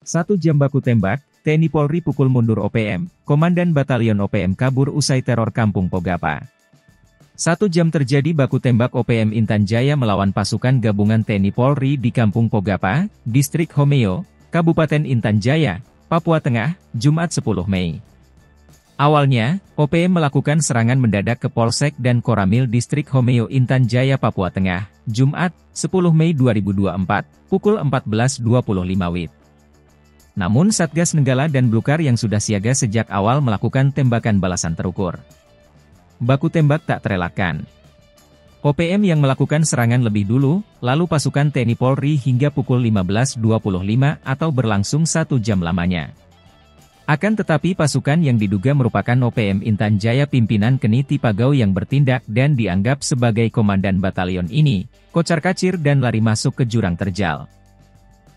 1 jam baku tembak, TNI Polri pukul mundur OPM, Komandan Batalion OPM kabur usai teror Kampung Pogapa. 1 jam terjadi baku tembak OPM Intan Jaya melawan pasukan gabungan TNI Polri di Kampung Pogapa, Distrik Homeo, Kabupaten Intan Jaya, Papua Tengah, Jumat 10 Mei. Awalnya, OPM melakukan serangan mendadak ke Polsek dan Koramil Distrik Homeo Intan Jaya Papua Tengah, Jumat, 10 Mei 2024, pukul 14.25 WIB. Namun Satgas Nenggala dan Blukar yang sudah siaga sejak awal melakukan tembakan balasan terukur. Baku tembak tak terelakkan. OPM yang melakukan serangan lebih dulu, lalu pasukan TNI Polri hingga pukul 15.25 atau berlangsung 1 jam lamanya. Akan tetapi pasukan yang diduga merupakan OPM Intan Jaya pimpinan Keni Tipagau yang bertindak dan dianggap sebagai komandan batalion ini, kocar-kacir dan lari masuk ke jurang terjal.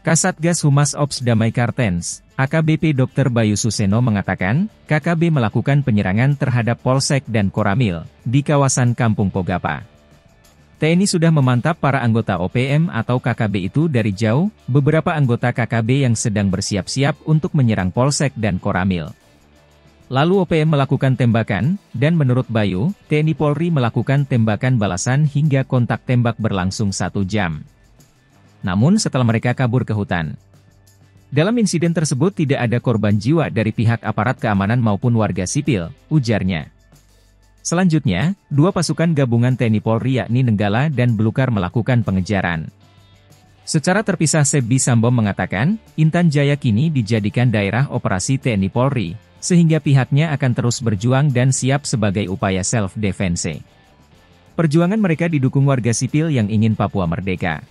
Kasatgas Humas Ops Damai Kartens, AKBP Dr. Bayu Suseno mengatakan, KKB melakukan penyerangan terhadap Polsek dan Koramil, di kawasan Kampung Pogapa. TNI sudah memantap para anggota OPM atau KKB itu dari jauh, beberapa anggota KKB yang sedang bersiap-siap untuk menyerang Polsek dan Koramil. Lalu OPM melakukan tembakan, dan menurut Bayu, TNI Polri melakukan tembakan balasan hingga kontak tembak berlangsung 1 jam. Namun setelah mereka kabur ke hutan. Dalam insiden tersebut tidak ada korban jiwa dari pihak aparat keamanan maupun warga sipil, ujarnya. Selanjutnya, 2 pasukan gabungan TNI Polri yakni Nenggala dan Blukar melakukan pengejaran. Secara terpisah Sebi Sambom mengatakan, Intan Jaya kini dijadikan daerah operasi TNI Polri, sehingga pihaknya akan terus berjuang dan siap sebagai upaya self-defense. Perjuangan mereka didukung warga sipil yang ingin Papua merdeka.